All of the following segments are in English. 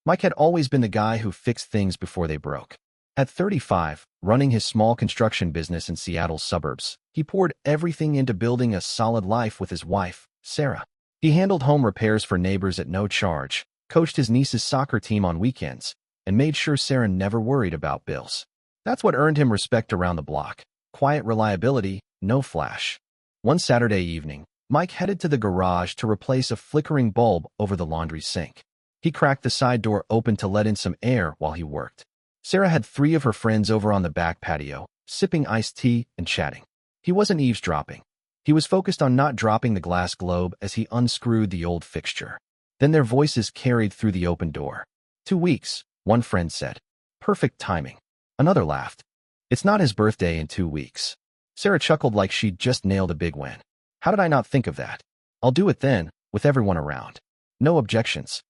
Mike had always been the guy who fixed things before they broke. At 35, running his small construction business in Seattle's suburbs, he poured everything into building a solid life with his wife, Sarah. He handled home repairs for neighbors at no charge, coached his niece's soccer team on weekends, and made sure Sarah never worried about bills. That's what earned him respect around the block. Quiet reliability, no flash. One Saturday evening, Mike headed to the garage to replace a flickering bulb over the laundry sink. He cracked the side door open to let in some air while he worked. Sarah had 3 of her friends over on the back patio, sipping iced tea and chatting. He wasn't eavesdropping. He was focused on not dropping the glass globe as he unscrewed the old fixture. Then their voices carried through the open door. 2 weeks, one friend said. Perfect timing. Another laughed. It's not his birthday in 2 weeks. Sarah chuckled like she'd just nailed a big win. How did I not think of that? I'll do it then, with everyone around. No objections.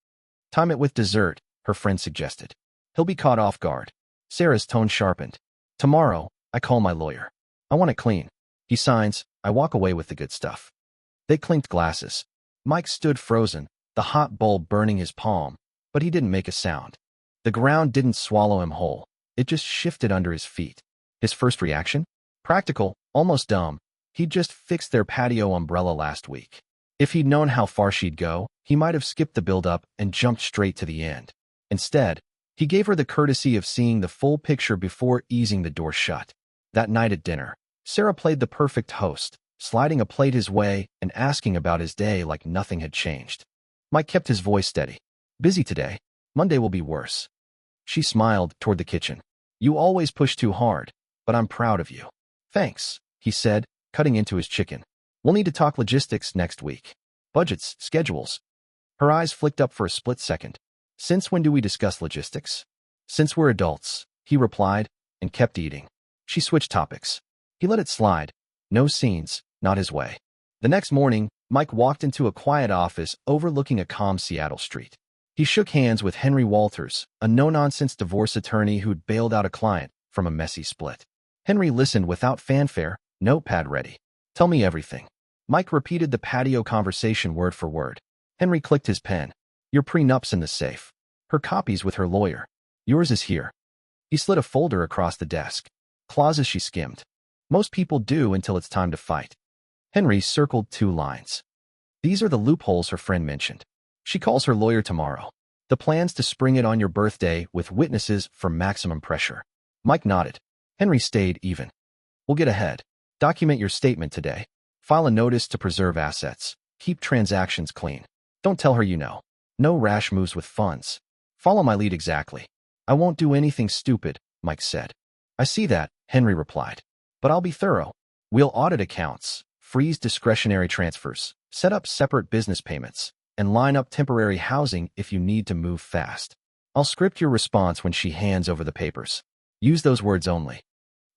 Time it with dessert, her friend suggested. He'll be caught off guard. Sarah's tone sharpened. Tomorrow, I call my lawyer. I want it clean. He signs, I walk away with the good stuff. They clinked glasses. Mike stood frozen, the hot bulb burning his palm, but he didn't make a sound. The ground didn't swallow him whole. It just shifted under his feet. His first reaction? Practical, almost dumb. He'd just fixed their patio umbrella last week. If he'd known how far she'd go, he might have skipped the build-up and jumped straight to the end. Instead, he gave her the courtesy of seeing the full picture before easing the door shut. That night at dinner, Sarah played the perfect host, sliding a plate his way and asking about his day like nothing had changed. Mike kept his voice steady. Busy today. Monday will be worse. She smiled toward the kitchen. You always push too hard, but I'm proud of you. Thanks, he said, cutting into his chicken. We'll need to talk logistics next week. Budgets, schedules. Her eyes flicked up for a split second. Since when do we discuss logistics? Since we're adults, he replied, and kept eating. She switched topics. He let it slide. No scenes, not his way. The next morning, Mike walked into a quiet office overlooking a calm Seattle street. He shook hands with Henry Walters, a no-nonsense divorce attorney who'd bailed out a client from a messy split. Henry listened without fanfare, notepad ready. Tell me everything. Mike repeated the patio conversation word for word. Henry clicked his pen. Your prenup's in the safe. Her copy's with her lawyer. Yours is here. He slid a folder across the desk. Clauses she skimmed. Most people do until it's time to fight. Henry circled 2 lines. These are the loopholes her friend mentioned. She calls her lawyer tomorrow. The plan's to spring it on your birthday with witnesses for maximum pressure. Mike nodded. Henry stayed even. We'll get ahead. Document your statement today. File a notice to preserve assets. Keep transactions clean. Don't tell her you know. No rash moves with funds. Follow my lead exactly. I won't do anything stupid, Mike said. I see that, Henry replied. But I'll be thorough. We'll audit accounts, freeze discretionary transfers, set up separate business payments, and line up temporary housing if you need to move fast. I'll script your response when she hands over the papers. Use those words only.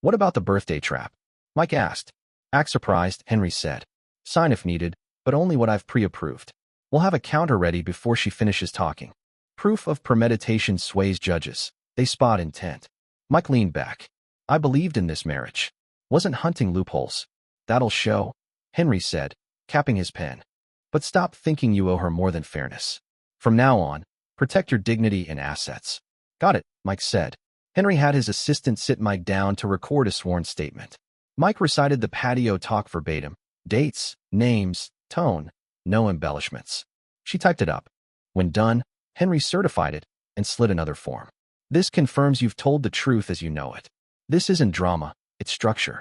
What about the birthday trap? Mike asked. Act surprised, Henry said. Sign if needed, but only what I've pre-approved. We'll have a counter ready before she finishes talking. Proof of premeditation sways judges. They spot intent. Mike leaned back. I believed in this marriage. Wasn't hunting loopholes. That'll show, Henry said, capping his pen. But stop thinking you owe her more than fairness. From now on, protect your dignity and assets. Got it, Mike said. Henry had his assistant sit Mike down to record a sworn statement. Mike recited the patio talk verbatim. Dates, names, tone, no embellishments. She typed it up. When done, Henry certified it and slid another form. This confirms you've told the truth as you know it. This isn't drama, it's structure.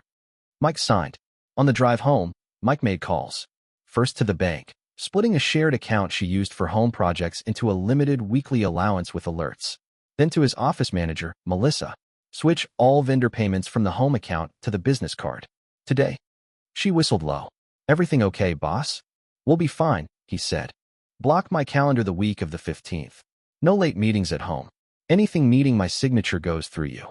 Mike signed. On the drive home, Mike made calls. First to the bank, splitting a shared account she used for home projects into a limited weekly allowance with alerts. Then to his office manager, Melissa. Switch all vendor payments from the home account to the business card. Today. She whistled low. Everything okay, boss? We'll be fine, he said. Block my calendar the week of the 15th. No late meetings at home. Anything needing my signature goes through you.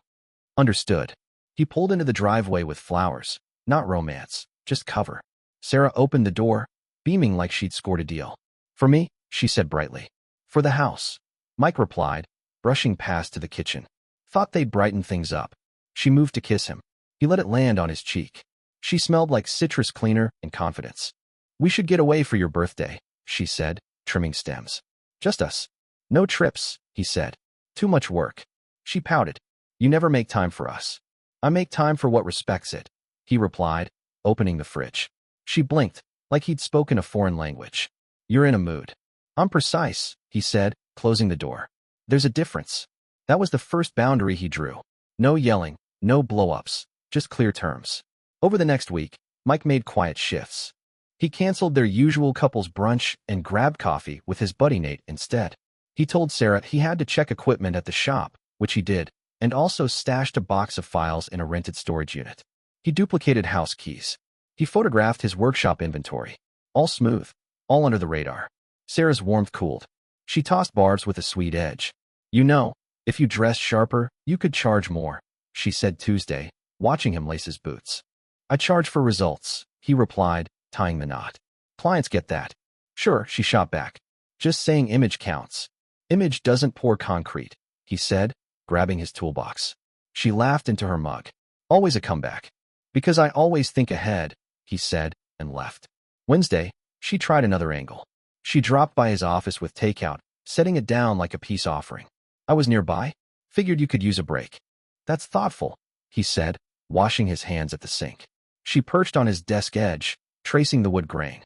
Understood. He pulled into the driveway with flowers. Not romance, just cover. Sarah opened the door, beaming like she'd scored a deal. For me, she said brightly. For the house. Mike replied, brushing past to the kitchen. Thought they'd brighten things up. She moved to kiss him. He let it land on his cheek. She smelled like citrus cleaner and confidence. We should get away for your birthday, she said, trimming stems. Just us. No trips, he said. Too much work. She pouted. You never make time for us. I make time for what respects it, he replied, opening the fridge. She blinked, like he'd spoken a foreign language. You're in a mood. I'm precise, he said, closing the door. There's a difference. That was the first boundary he drew. No yelling, no blow-ups, just clear terms. Over the next week, Mike made quiet shifts. He canceled their usual couples brunch and grabbed coffee with his buddy Nate instead. He told Sarah he had to check equipment at the shop, which he did, and also stashed a box of files in a rented storage unit. He duplicated house keys. He photographed his workshop inventory. All smooth, all under the radar. Sarah's warmth cooled. She tossed barbs with a sweet edge. You know, if you dressed sharper, you could charge more, she said Tuesday, watching him lace his boots. I charge for results, he replied, tying the knot. Clients get that. Sure, she shot back. Just saying image counts. Image doesn't pour concrete, he said, grabbing his toolbox. She laughed into her mug. Always a comeback. Because I always think ahead, he said, and left. Wednesday, she tried another angle. She dropped by his office with takeout, setting it down like a peace offering. I was nearby. Figured you could use a break. That's thoughtful, he said, washing his hands at the sink. She perched on his desk edge, tracing the wood grain.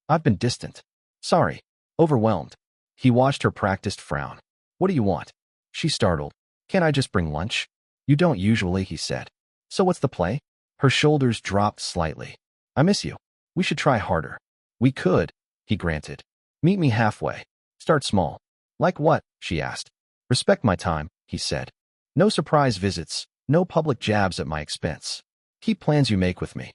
I've been distant. Sorry. Overwhelmed. He watched her practiced frown. What do you want? She startled. Can't I just bring lunch? You don't usually, he said. So what's the play? Her shoulders dropped slightly. I miss you. We should try harder. We could, he granted. Meet me halfway. Start small. Like what? She asked. Respect my time, he said. No surprise visits, no public jabs at my expense. Keep plans you make with me.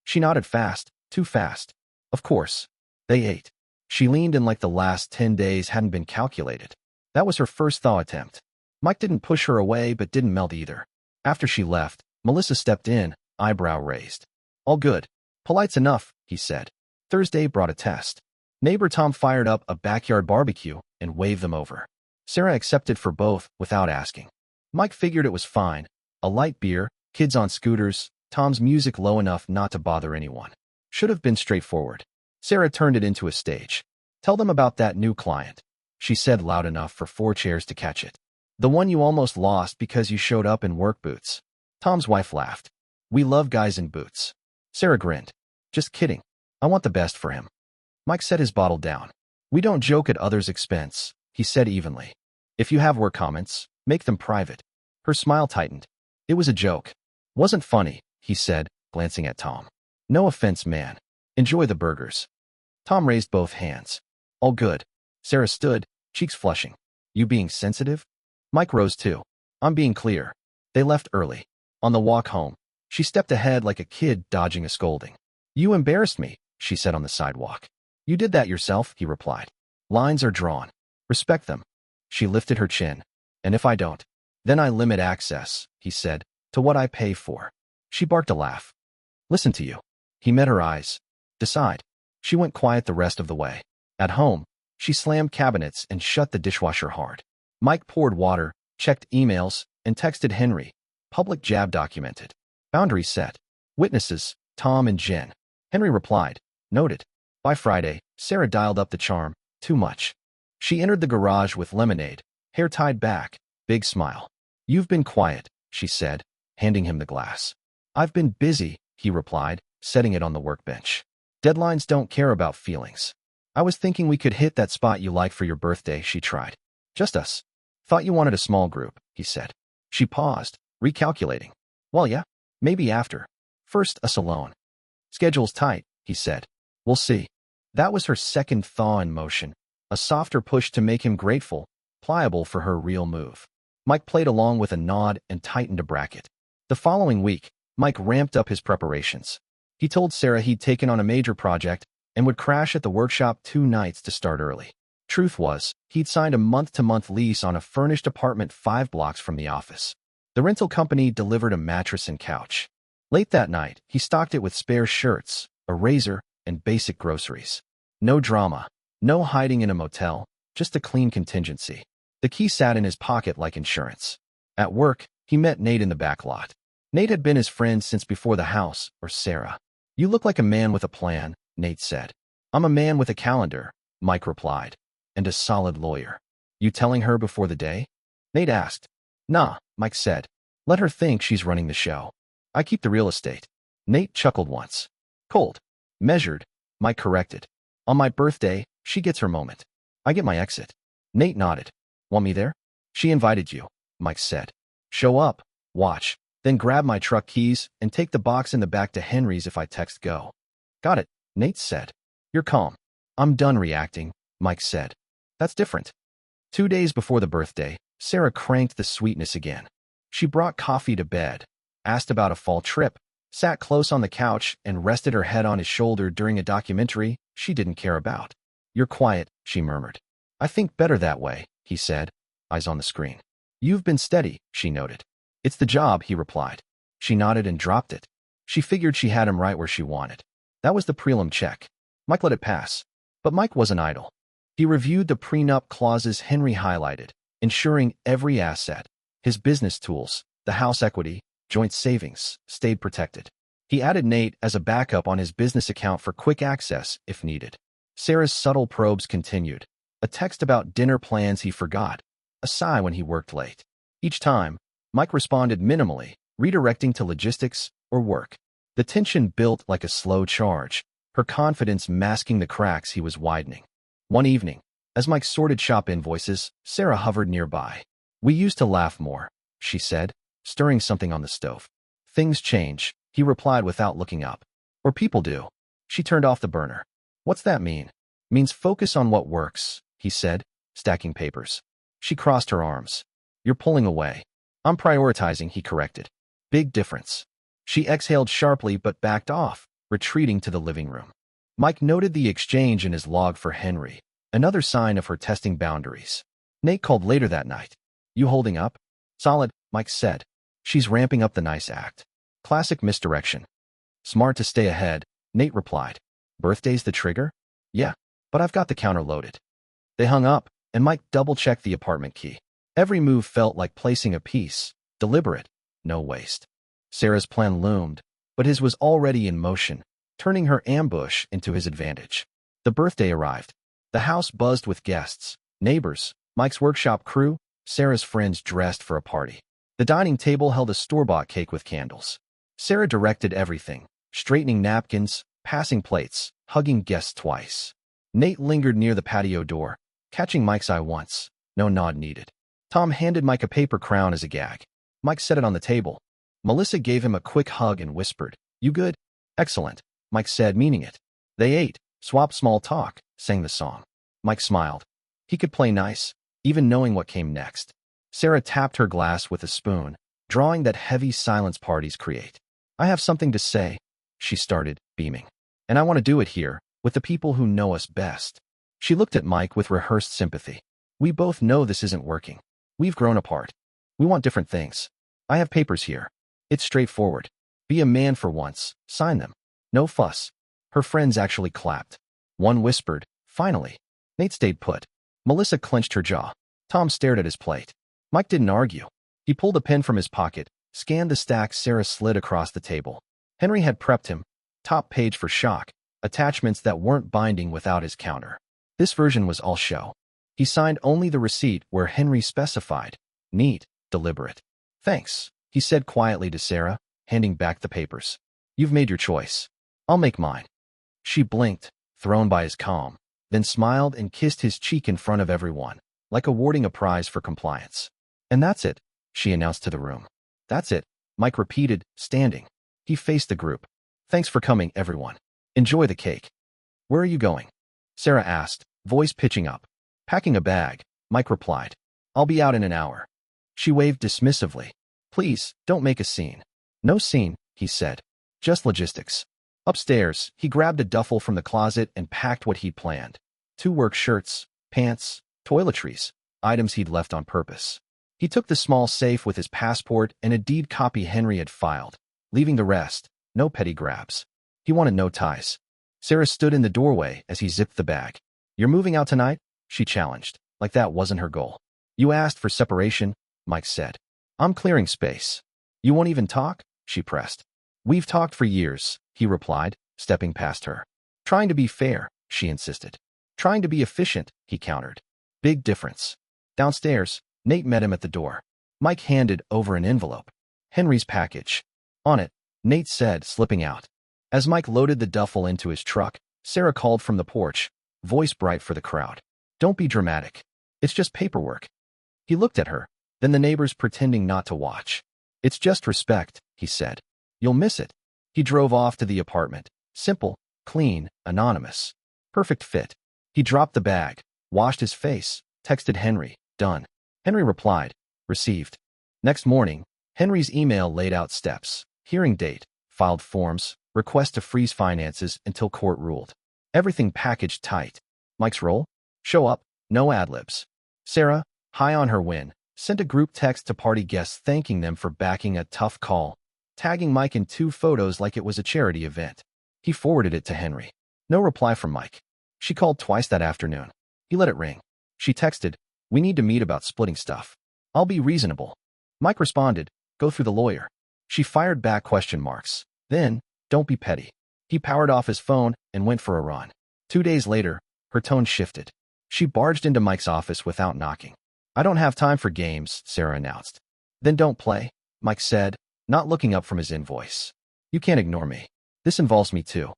She nodded fast, too fast. Of course. They ate. She leaned in like the last 10 days hadn't been calculated. That was her first thaw attempt. Mike didn't push her away but didn't melt either. After she left, Melissa stepped in, eyebrow raised. All good. Polite's enough, he said. Thursday brought a test. Neighbor Tom fired up a backyard barbecue and waved them over. Sarah accepted for both without asking. Mike figured it was fine. A light beer, kids on scooters, Tom's music low enough not to bother anyone. Should have been straightforward. Sarah turned it into a stage. Tell them about that new client, she said loud enough for 4 chairs to catch it. The one you almost lost because you showed up in work boots. Tom's wife laughed. We love guys in boots. Sarah grinned. Just kidding. I want the best for him. Mike set his bottle down. We don't joke at others' expense, he said evenly. If you have work comments, make them private. Her smile tightened. It was a joke. Wasn't funny, he said, glancing at Tom. No offense, man. Enjoy the burgers. Tom raised both hands. All good. Sarah stood, cheeks flushing. You being sensitive? Mike rose too. I'm being clear. They left early. On the walk home, she stepped ahead like a kid dodging a scolding. You embarrassed me, she said on the sidewalk. You did that yourself, he replied. Lines are drawn. Respect them. She lifted her chin. And if I don't? Then I limit access, he said, to what I pay for. She barked a laugh. Listen to you. He met her eyes. Decide. She went quiet the rest of the way. At home, she slammed cabinets and shut the dishwasher hard. Mike poured water, checked emails, and texted Henry. Public jab documented. Boundaries set. Witnesses, Tom and Jen. Henry replied. Noted. By Friday, Sarah dialed up the charm. Too much. She entered the garage with lemonade, hair tied back, big smile. You've been quiet, she said, handing him the glass. I've been busy, he replied, setting it on the workbench. Deadlines don't care about feelings. I was thinking we could hit that spot you like for your birthday, she tried. Just us. Thought you wanted a small group, he said. She paused, recalculating. Well, yeah, maybe after. First, us alone. Schedule's tight, he said. We'll see. That was her second thaw in motion, a softer push to make him grateful, pliable for her real move. Mike played along with a nod and tightened a bracket. The following week, Mike ramped up his preparations. He told Sarah he'd taken on a major project and would crash at the workshop 2 nights to start early. Truth was, he'd signed a month-to-month lease on a furnished apartment 5 blocks from the office. The rental company delivered a mattress and couch. Late that night, he stocked it with spare shirts, a razor, and basic groceries. No drama, no hiding in a motel, just a clean contingency. The key sat in his pocket like insurance. At work, he met Nate in the back lot. Nate had been his friend since before the house, or Sarah. You look like a man with a plan, Nate said. I'm a man with a calendar, Mike replied. And a solid lawyer. You telling her before the day? Nate asked. Nah, Mike said. Let her think she's running the show. I keep the real estate. Nate chuckled once. Cold. Measured, Mike corrected. On my birthday, she gets her moment. I get my exit. Nate nodded. Want me there? She invited you, Mike said. Show up, watch, then grab my truck keys and take the box in the back to Henry's if I text go. Got it, Nate said. You're calm. I'm done reacting, Mike said. That's different. 2 days before the birthday, Sarah cranked the sweetness again. She brought coffee to bed, asked about a fall trip, sat close on the couch and rested her head on his shoulder during a documentary she didn't care about. You're quiet, she murmured. I think better that way, he said, eyes on the screen. You've been steady, she noted. It's the job, he replied. She nodded and dropped it. She figured she had him right where she wanted. That was the prelim check. Mike let it pass. But Mike wasn't idle. He reviewed the prenup clauses Henry highlighted, ensuring every asset, his business tools, the house equity, joint savings, stayed protected. He added Nate as a backup on his business account for quick access if needed. Sarah's subtle probes continued. A text about dinner plans he forgot. A sigh when he worked late. Each time, Mike responded minimally, redirecting to logistics or work. The tension built like a slow charge, her confidence masking the cracks he was widening. One evening, as Mike sorted shop invoices, Sarah hovered nearby. We used to laugh more, she said, stirring something on the stove. Things change, he replied without looking up. Or people do. She turned off the burner. What's that mean? Means focus on what works, he said, stacking papers. She crossed her arms. You're pulling away. I'm prioritizing, he corrected. Big difference. She exhaled sharply but backed off, retreating to the living room. Mike noted the exchange in his log for Henry, another sign of her testing boundaries. Nate called later that night. You holding up? Solid, Mike said. She's ramping up the nice act. Classic misdirection. Smart to stay ahead, Nate replied. Birthday's the trigger? Yeah, but I've got the counter loaded. They hung up, and Mike double-checked the apartment key. Every move felt like placing a piece, deliberate, no waste. Sarah's plan loomed, but his was already in motion, turning her ambush into his advantage. The birthday arrived. The house buzzed with guests, neighbors, Mike's workshop crew, Sarah's friends dressed for a party. The dining table held a store-bought cake with candles. Sarah directed everything, straightening napkins, passing plates, hugging guests twice. Nate lingered near the patio door, catching Mike's eye once. No nod needed. Tom handed Mike a paper crown as a gag. Mike set it on the table. Melissa gave him a quick hug and whispered, You good? Excellent, Mike said, meaning it. They ate, swapped small talk, sang the song. Mike smiled. He could play nice, even knowing what came next. Sarah tapped her glass with a spoon, drawing that heavy silence parties create. I have something to say, she started, beaming. And I want to do it here, with the people who know us best. She looked at Mike with rehearsed sympathy. We both know this isn't working. We've grown apart. We want different things. I have papers here. It's straightforward. Be a man for once. Sign them. No fuss. Her friends actually clapped. One whispered, Finally. Nate stayed put. Melissa clenched her jaw. Tom stared at his plate. Mike didn't argue. He pulled a pen from his pocket, scanned the stack Sarah slid across the table. Henry had prepped him. Top page for shock. Attachments that weren't binding without his counter. This version was all show. He signed only the receipt where Henry specified. Neat, deliberate. Thanks, he said quietly to Sarah, handing back the papers. You've made your choice. I'll make mine. She blinked, thrown by his calm, then smiled and kissed his cheek in front of everyone, like awarding a prize for compliance. And that's it, she announced to the room. That's it, Mike repeated, standing. He faced the group. Thanks for coming, everyone. Enjoy the cake. Where are you going? Sarah asked, voice pitching up. Packing a bag, Mike replied. I'll be out in an hour. She waved dismissively. Please, don't make a scene. No scene, he said. Just logistics. Upstairs, he grabbed a duffel from the closet and packed what he'd planned. 2 work shirts, pants, toiletries, items he'd left on purpose. He took the small safe with his passport and a deed copy Henry had filed, leaving the rest, no petty grabs. He wanted no ties. Sarah stood in the doorway as he zipped the bag. You're moving out tonight? She challenged, like that wasn't her goal. You asked for separation, Mike said. I'm clearing space. You won't even talk? She pressed. We've talked for years, he replied, stepping past her. Trying to be fair, she insisted. Trying to be efficient, he countered. Big difference. Downstairs, Nate met him at the door. Mike handed over an envelope. Henry's package. On it, Nate said, slipping out. As Mike loaded the duffel into his truck, Sarah called from the porch, voice bright for the crowd. Don't be dramatic. It's just paperwork. He looked at her, then the neighbors pretending not to watch. It's just respect, he said. You'll miss it. He drove off to the apartment. Simple, clean, anonymous. Perfect fit. He dropped the bag, washed his face, texted Henry, done. Henry replied, received. Next morning, Henry's email laid out steps, hearing date, filed forms, request to freeze finances until court ruled. Everything packaged tight. Mike's role? Show up, no ad-libs. Sarah, high on her win, sent a group text to party guests thanking them for backing a tough call, tagging Mike in 2 photos like it was a charity event. He forwarded it to Henry. No reply from Mike. She called twice that afternoon. He let it ring. She texted, we need to meet about splitting stuff. I'll be reasonable. Mike responded, go through the lawyer. She fired back question marks. Then, don't be petty. He powered off his phone and went for a run. 2 days later, her tone shifted. She barged into Mike's office without knocking. I don't have time for games, Sarah announced. Then don't play, Mike said, not looking up from his invoice. You can't ignore me. This involves me too.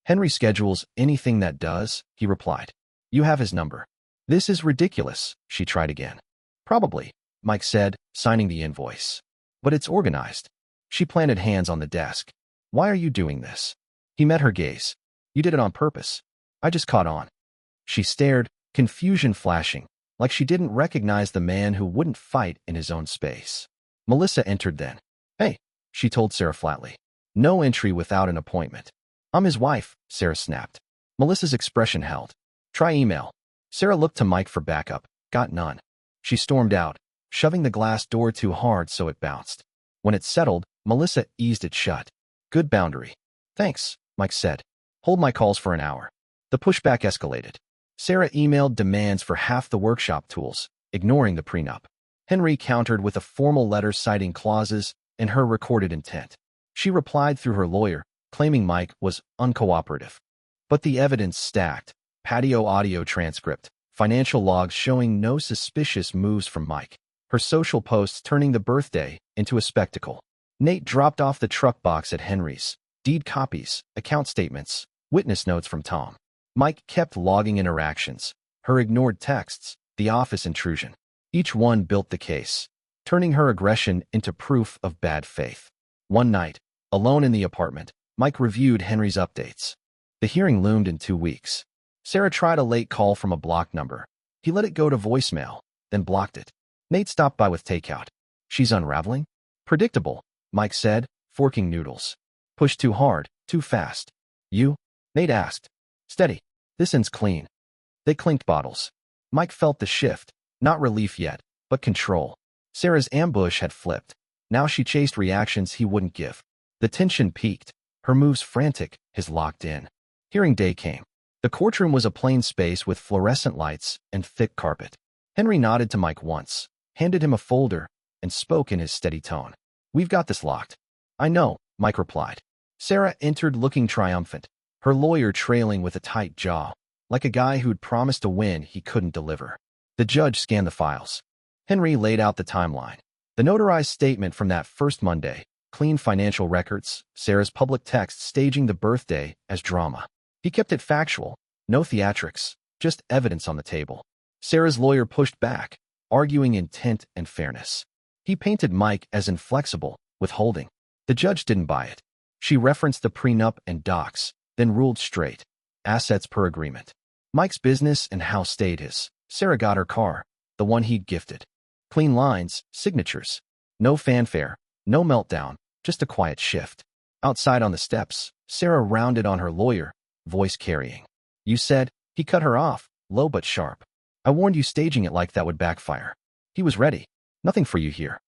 Henry schedules anything that does, he replied. You have his number. This is ridiculous, she tried again. Probably, Mike said, signing the invoice. But it's organized. She planted hands on the desk. Why are you doing this? He met her gaze. You did it on purpose. I just caught on. She stared, confusion flashing, like she didn't recognize the man who wouldn't fight in his own space. Melissa entered then. Hey, she told Sarah flatly. No entry without an appointment. I'm his wife, Sarah snapped. Melissa's expression held. Try email. Sarah looked to Mike for backup, got none. She stormed out, shoving the glass door too hard so it bounced. When it settled, Melissa eased it shut. Good boundary. Thanks, Mike said. Hold my calls for an hour. The pushback escalated. Sarah emailed demands for half the workshop tools, ignoring the prenup. Henry countered with a formal letter citing clauses and her recorded intent. She replied through her lawyer, claiming Mike was uncooperative. But the evidence stacked. Patio audio transcript, financial logs showing no suspicious moves from Mike. Her social posts turning the birthday into a spectacle. Nate dropped off the truck box at Henry's. Deed copies, account statements, witness notes from Tom. Mike kept logging interactions, her ignored texts, the office intrusion. Each one built the case, turning her aggression into proof of bad faith. One night, alone in the apartment, Mike reviewed Henry's updates. The hearing loomed in 2 weeks. Sarah tried a late call from a blocked number. He let it go to voicemail, then blocked it. Nate stopped by with takeout. She's unraveling? Predictable, Mike said, forking noodles. Pushed too hard, too fast. You? Nate asked. Steady. This ends clean. They clinked bottles. Mike felt the shift, not relief yet, but control. Sarah's ambush had flipped. Now she chased reactions he wouldn't give. The tension peaked, her moves frantic, his locked in. Hearing day came. The courtroom was a plain space with fluorescent lights and thick carpet. Henry nodded to Mike once, handed him a folder, and spoke in his steady tone. We've got this locked. I know, Mike replied. Sarah entered looking triumphant, her lawyer trailing with a tight jaw, like a guy who'd promised a win he couldn't deliver. The judge scanned the files. Henry laid out the timeline. The notarized statement from that first Monday, clean financial records, Sarah's public text staging the birthday as drama. He kept it factual, no theatrics, just evidence on the table. Sarah's lawyer pushed back, arguing intent and fairness. He painted Mike as inflexible, withholding. The judge didn't buy it. She referenced the prenup and docs, then ruled straight. Assets per agreement. Mike's business and house stayed his. Sarah got her car, the one he'd gifted. Clean lines, signatures. No fanfare, no meltdown, just a quiet shift. Outside on the steps, Sarah rounded on her lawyer, voice carrying. You said, he cut her off, low but sharp. I warned you staging it like that would backfire. He was ready. Nothing for you here.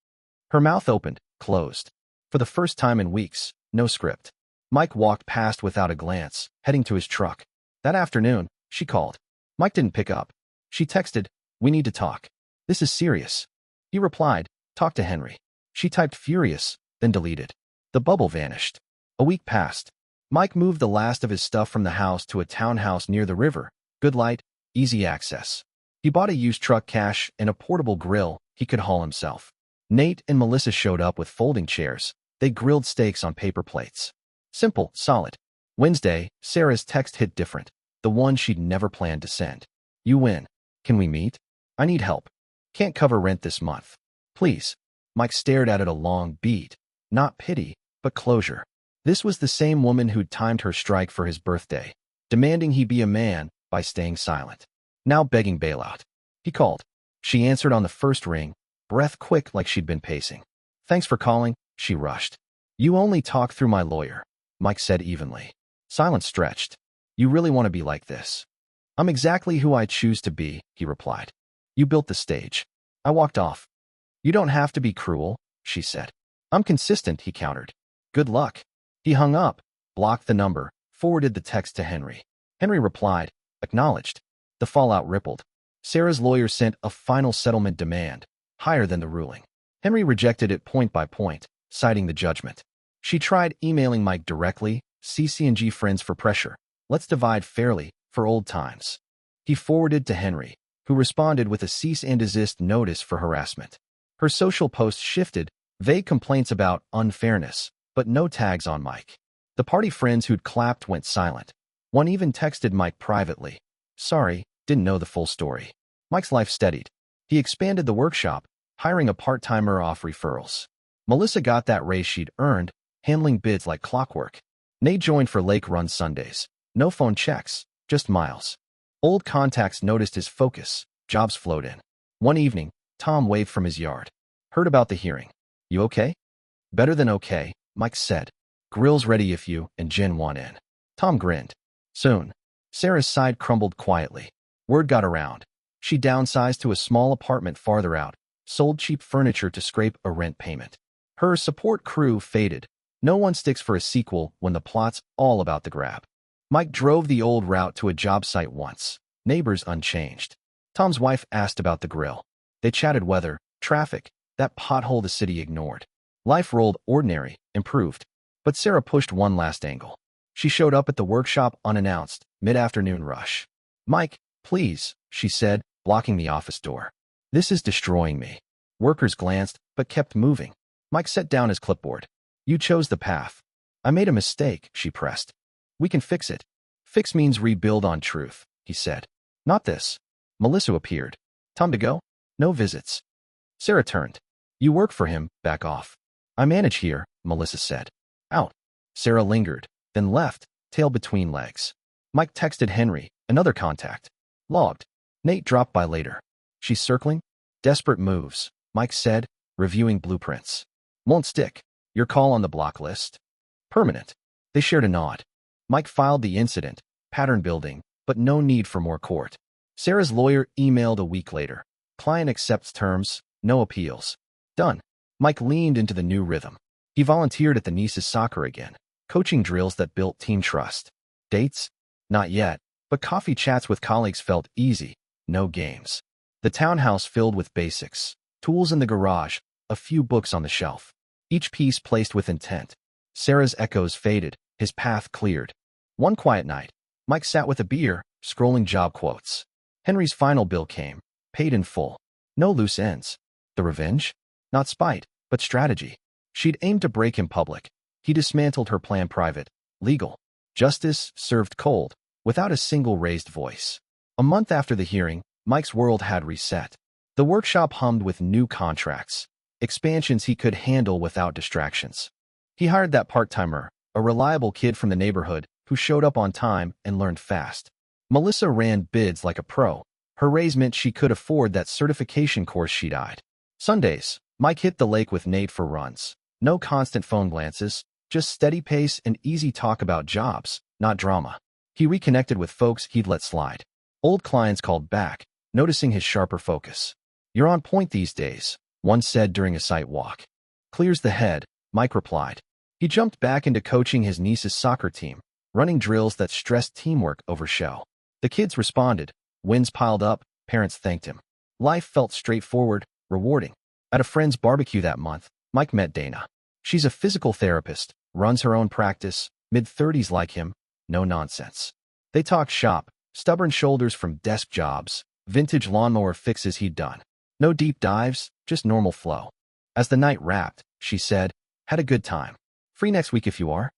Her mouth opened, closed. For the first time in weeks, no script. Mike walked past without a glance, heading to his truck. That afternoon, she called. Mike didn't pick up. She texted, we need to talk. This is serious. He replied, talk to Henry. She typed furious, then deleted. The bubble vanished. A week passed. Mike moved the last of his stuff from the house to a townhouse near the river. Good light, easy access. He bought a used truck cash and a portable grill he could haul himself. Nate and Melissa showed up with folding chairs. They grilled steaks on paper plates. Simple, solid. Wednesday, Sarah's text hit different. The one she'd never planned to send. You win. Can we meet? I need help. Can't cover rent this month. Please. Mike stared at it a long beat. Not pity, but closure. This was the same woman who'd timed her strike for his birthday, demanding he be a man by staying silent. Now begging bailout. He called. She answered on the first ring, breath quick like she'd been pacing. Thanks for calling, she rushed. You only talk through my lawyer, Mike said evenly. Silence stretched. You really want to be like this? I'm exactly who I choose to be, he replied. You built the stage. I walked off. You don't have to be cruel, she said. I'm consistent, he countered. Good luck. He hung up, blocked the number, forwarded the text to Henry. Henry replied, acknowledged. The fallout rippled. Sarah's lawyer sent a final settlement demand, higher than the ruling. Henry rejected it point by point, citing the judgment. She tried emailing Mike directly, CC&G friends for pressure. Let's divide fairly, for old times. He forwarded to Henry, who responded with a cease and desist notice for harassment. Her social posts shifted, vague complaints about unfairness, but no tags on Mike. The party friends who'd clapped went silent. One even texted Mike privately. Sorry, didn't know the full story. Mike's life steadied. He expanded the workshop, hiring a part-timer off referrals. Melissa got that raise she'd earned, handling bids like clockwork. Nate joined for lake run Sundays. No phone checks, just miles. Old contacts noticed his focus. Jobs flowed in. One evening, Tom waved from his yard. Heard about the hearing. You okay? Better than okay, Mike said. Grill's ready if you and Jen want in. Tom grinned. Soon. Sarah's side crumbled quietly. Word got around. She downsized to a small apartment farther out, sold cheap furniture to scrape a rent payment. Her support crew faded. No one sticks for a sequel when the plot's all about the grab. Mike drove the old route to a job site once. Neighbors unchanged. Tom's wife asked about the grill. They chatted weather, traffic, that pothole the city ignored. Life rolled ordinary, improved. But Sarah pushed one last angle. She showed up at the workshop unannounced, mid-afternoon rush. Mike, please, she said, blocking the office door. This is destroying me. Workers glanced, but kept moving. Mike set down his clipboard. You chose the path. I made a mistake, she pressed. We can fix it. Fix means rebuild on truth, he said. Not this. Melissa appeared. Time to go? No visits. Sarah turned. You work for him, back off. I manage here, Melissa said. Out. Sarah lingered, then left, tail between legs. Mike texted Henry, another contact. Logged. Nate dropped by later. She's circling? Desperate moves, Mike said, reviewing blueprints. Won't stick. Your call on the block list? Permanent. They shared a nod. Mike filed the incident, pattern building, but no need for more court. Sarah's lawyer emailed a week later. Client accepts terms, no appeals. Done. Mike leaned into the new rhythm. He volunteered at the niece's soccer again, coaching drills that built team trust. Dates? Not yet, but coffee chats with colleagues felt easy, no games. The townhouse filled with basics, tools in the garage, a few books on the shelf. Each piece placed with intent. Sarah's echoes faded, his path cleared. One quiet night, Mike sat with a beer, scrolling job quotes. Henry's final bill came, paid in full. No loose ends. The revenge? Not spite, but strategy. She'd aimed to break him public. He dismantled her plan private, legal. Justice served cold, without a single raised voice. A month after the hearing, Mike's world had reset. The workshop hummed with new contracts, expansions he could handle without distractions. He hired that part-timer, a reliable kid from the neighborhood who showed up on time and learned fast. Melissa ran bids like a pro. Her raise meant she could afford that certification course she'd eyed. Sundays, Mike hit the lake with Nate for runs. No constant phone glances, just steady pace and easy talk about jobs, not drama. He reconnected with folks he'd let slide. Old clients called back, noticing his sharper focus. You're on point these days, one said during a site walk. Clears the head, Mike replied. He jumped back into coaching his niece's soccer team, running drills that stressed teamwork over show. The kids responded. Wins piled up, parents thanked him. Life felt straightforward, rewarding. At a friend's barbecue that month, Mike met Dana. She's a physical therapist, runs her own practice, mid-30s like him, no nonsense. They talked shop, stubborn shoulders from desk jobs, vintage lawnmower fixes he'd done. No deep dives, just normal flow. As the night wrapped, she said, "Had a good time. Free next week if you are."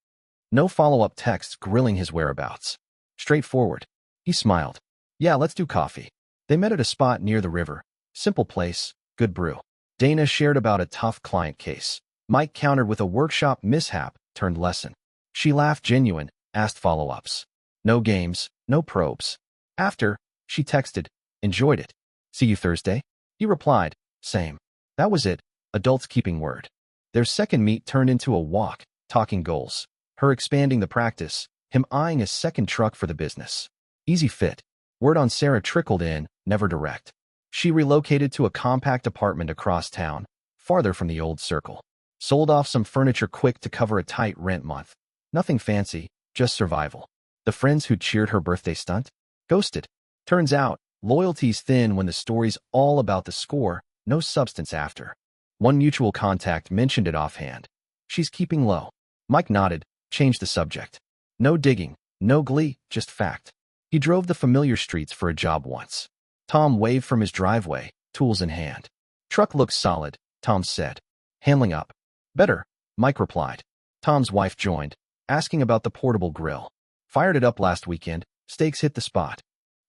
No follow-up texts grilling his whereabouts. Straightforward. He smiled. "Yeah, let's do coffee." They met at a spot near the river. Simple place, good brew. Dana shared about a tough client case. Mike countered with a workshop mishap turned lesson. She laughed genuine, asked follow-ups. No games, no probes. After, she texted, "Enjoyed it. See you Thursday?" He replied, "Same." That was it, adults keeping word. Their second meet turned into a walk, talking goals. Her expanding the practice, him eyeing a second truck for the business. Easy fit. Word on Sarah trickled in, never direct. She relocated to a compact apartment across town, farther from the old circle. Sold off some furniture quick to cover a tight rent month. Nothing fancy, just survival. The friends who cheered her birthday stunt? Ghosted. Turns out, loyalty's thin when the story's all about the score, no substance after. One mutual contact mentioned it offhand. "She's keeping low." Mike nodded, changed the subject. No digging, no glee, just fact. He drove the familiar streets for a job once. Tom waved from his driveway, tools in hand. "Truck looks solid," Tom said. "Handling up." "Better," Mike replied. Tom's wife joined, asking about the portable grill. "Fired it up last weekend, steaks hit the spot."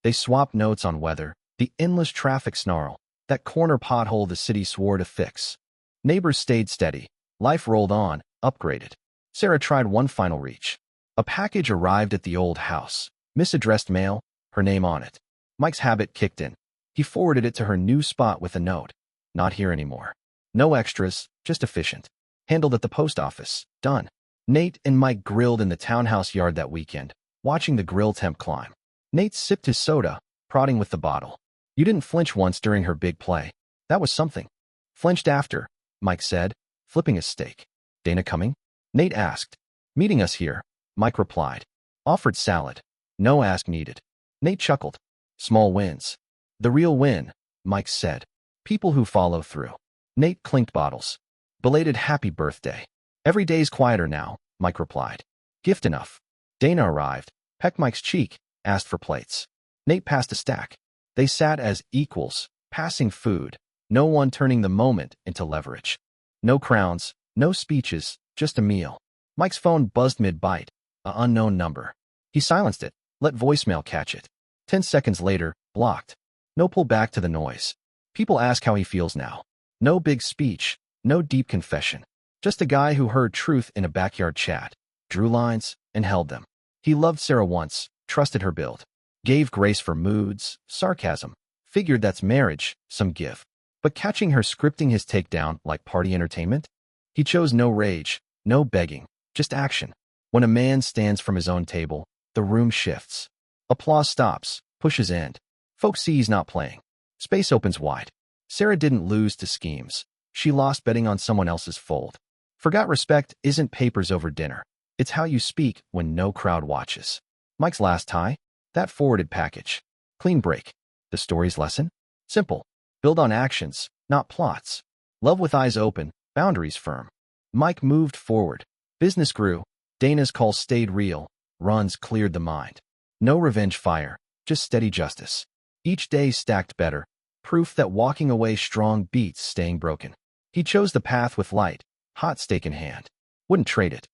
They swapped notes on weather, the endless traffic snarl, that corner pothole the city swore to fix. Neighbors stayed steady. Life rolled on, upgraded. Sarah tried one final reach. A package arrived at the old house. Misaddressed mail, her name on it. Mike's habit kicked in. He forwarded it to her new spot with a note. "Not here anymore." No extras, just efficient. Handled at the post office. Done. Nate and Mike grilled in the townhouse yard that weekend, watching the grill temp climb. Nate sipped his soda, prodding with the bottle. "You didn't flinch once during her big play. That was something." "Flinched after," Mike said, flipping a steak. "Dana coming?" Nate asked. "Meeting us here," Mike replied. Offered salad. No ask needed. Nate chuckled. "Small wins." "The real win," Mike said. "People who follow through." Nate clinked bottles. "Belated happy birthday." "Every day's quieter now," Mike replied. "Gift enough." Dana arrived, pecked Mike's cheek, asked for plates. Nate passed a stack. They sat as equals, passing food, no one turning the moment into leverage. No crowns, no speeches, just a meal. Mike's phone buzzed mid-bite, an unknown number. He silenced it, let voicemail catch it. 10 seconds later, blocked. No pull back to the noise. People ask how he feels now. No big speech, no deep confession. Just a guy who heard truth in a backyard chat, drew lines, and held them. He loved Sarah once, trusted her build. Gave grace for moods, sarcasm. Figured that's marriage, some give. But catching her scripting his takedown like party entertainment? He chose no rage, no begging, just action. When a man stands from his own table, the room shifts. Applause stops, pushes end. Folks see he's not playing. Space opens wide. Sarah didn't lose to schemes. She lost betting on someone else's fold. Forgot respect isn't papers over dinner. It's how you speak when no crowd watches. Mike's last tie? That forwarded package. Clean break. The story's lesson? Simple. Build on actions, not plots. Love with eyes open, boundaries firm. Mike moved forward. Business grew. Dana's calls stayed real. Runs cleared the mind. No revenge fire, just steady justice. Each day stacked better. Proof that walking away strong beats staying broken. He chose the path with light, hot steak in hand. Wouldn't trade it.